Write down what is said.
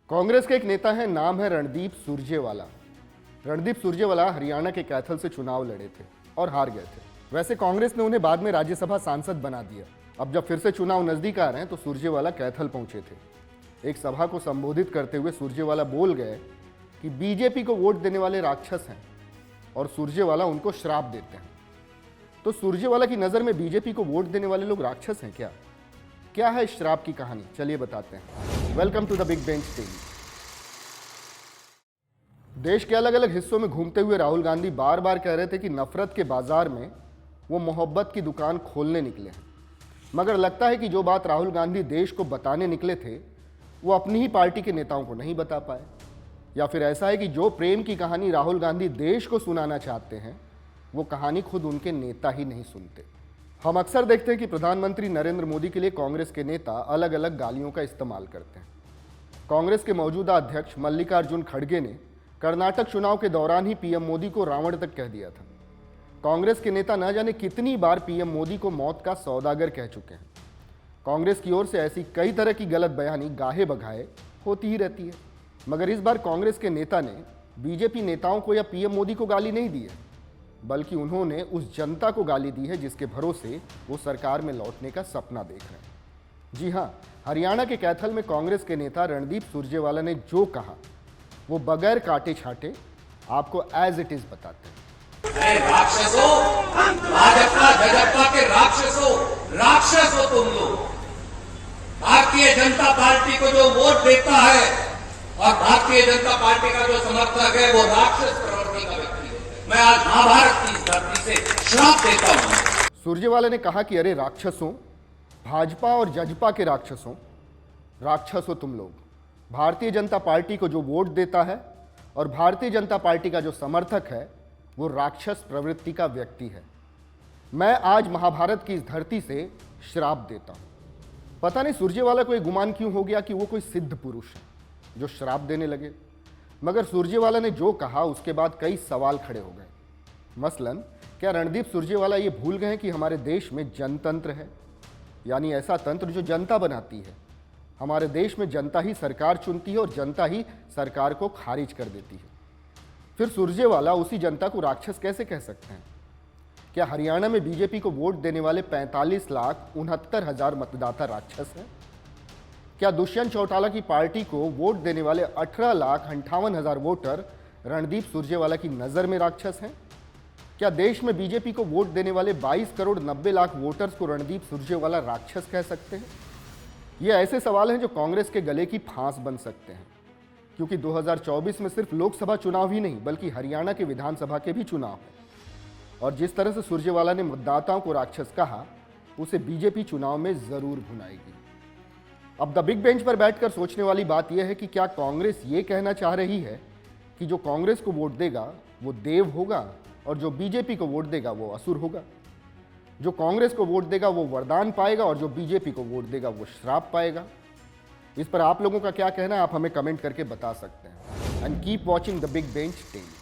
कांग्रेस के एक नेता है, नाम है रणदीप सुरजेवाला। रणदीप सुरजेवाला हरियाणा के कैथल से चुनाव लड़े थे और हार गए थे। वैसे कांग्रेस ने उन्हें बाद में राज्यसभा सांसद बना दिया। अब जब फिर से चुनाव नजदीक आ रहे हैं तो सुरजेवाला कैथल पहुंचे थे। एक सभा को संबोधित करते हुए सुरजेवाला बोल गए कि बीजेपी को वोट देने वाले राक्षस हैं और सुरजेवाला उनको श्राप देते हैं। तो सुरजेवाला की नज़र में बीजेपी को वोट देने वाले लोग राक्षस हैं क्या? क्या है इस श्राप की कहानी, चलिए बताते हैं। Welcome to the big bench TV. देश के अलग अलग हिस्सों में घूमते हुए राहुल गांधी बार बार कह रहे थे कि नफरत के बाजार में वो मोहब्बत की दुकान खोलने निकले हैं। मगर लगता है कि जो बात राहुल गांधी देश को बताने निकले थे वो अपनी ही पार्टी के नेताओं को नहीं बता पाए, या फिर ऐसा है कि जो प्रेम की कहानी राहुल गांधी देश को सुनाना चाहते हैं वो कहानी खुद उनके नेता ही नहीं सुनते। हम अक्सर देखते हैं कि प्रधानमंत्री नरेंद्र मोदी के लिए कांग्रेस के नेता अलग अलग गालियों का इस्तेमाल करते हैं। कांग्रेस के मौजूदा अध्यक्ष मल्लिकार्जुन खड़गे ने कर्नाटक चुनाव के दौरान ही पीएम मोदी को रावण तक कह दिया था। कांग्रेस के नेता न जाने कितनी बार पीएम मोदी को मौत का सौदागर कह चुके हैं। कांग्रेस की ओर से ऐसी कई तरह की गलत बयानी गाहे बगाहे होती ही रहती है, मगर इस बार कांग्रेस के नेता ने बीजेपी नेताओं को या पीएम मोदी को गाली नहीं दी है, बल्कि उन्होंने उस जनता को गाली दी है जिसके भरोसे वो सरकार में लौटने का सपना देख रहे हैं। जी हां, हरियाणा के कैथल में कांग्रेस के नेता रणदीप सुरजेवाला ने जो कहा वो बगैर काटे छाटे आपको एज इट इज बताते हैं। अरे राक्षसों, भाजपा जजपा के राक्षसों, राक्षस हो तुम लोग। भारतीय जनता पार्टी को जो वोट देता है और भारतीय जनता पार्टी का जो समर्थक है वो राक्षस प्रवृत्ति का व्यक्ति है। मैं आज महाभारत की इस धरती से श्राप देता हूं। सुरजेवाला ने कहा कि अरे राक्षसों, भाजपा और जजपा के राक्षसों, राक्षस हो तुम लोग। भारतीय जनता पार्टी को जो वोट देता है और भारतीय जनता पार्टी का जो समर्थक है वो राक्षस प्रवृत्ति का व्यक्ति है। मैं आज महाभारत की इस धरती से श्राप देता हूं। पता नहीं सुरजेवाला को ये गुमान क्यों हो गया कि वो कोई सिद्ध पुरुष है जो श्राप देने लगे, मगर सुरजेवाला ने जो कहा उसके बाद कई सवाल खड़े हो गए। मसलन, क्या रणदीप सुरजेवाला ये भूल गए कि हमारे देश में जनतंत्र है, यानी ऐसा तंत्र जो जनता बनाती है। हमारे देश में जनता ही सरकार चुनती है और जनता ही सरकार को खारिज कर देती है। फिर सुरजेवाला उसी जनता को राक्षस कैसे कह सकते हैं? क्या हरियाणा में बीजेपी को वोट देने वाले 45,69,000 मतदाता राक्षस हैं? क्या दुष्यंत चौटाला की पार्टी को वोट देने वाले 18,58,000 वोटर रणदीप सुरजेवाला की नज़र में राक्षस हैं? क्या देश में बीजेपी को वोट देने वाले 22,90,00,000 वोटर्स को रणदीप सुरजेवाला राक्षस कह सकते हैं? ये ऐसे सवाल हैं जो कांग्रेस के गले की फांस बन सकते हैं, क्योंकि 2024 में सिर्फ लोकसभा चुनाव ही नहीं बल्कि हरियाणा के विधानसभा के भी चुनाव हैं। और जिस तरह से सुरजेवाला ने मतदाताओं को राक्षस कहा उसे बीजेपी चुनाव में जरूर भुनाएगी। अब द बिग बेंच पर बैठकर सोचने वाली बात यह है कि क्या कांग्रेस ये कहना चाह रही है कि जो कांग्रेस को वोट देगा वो देव होगा और जो बीजेपी को वोट देगा वो असुर होगा? जो कांग्रेस को वोट देगा वो वरदान पाएगा और जो बीजेपी को वोट देगा वो श्राप पाएगा? इस पर आप लोगों का क्या कहना है, आप हमें कमेंट करके बता सकते हैं। And keep watching the big bench TV.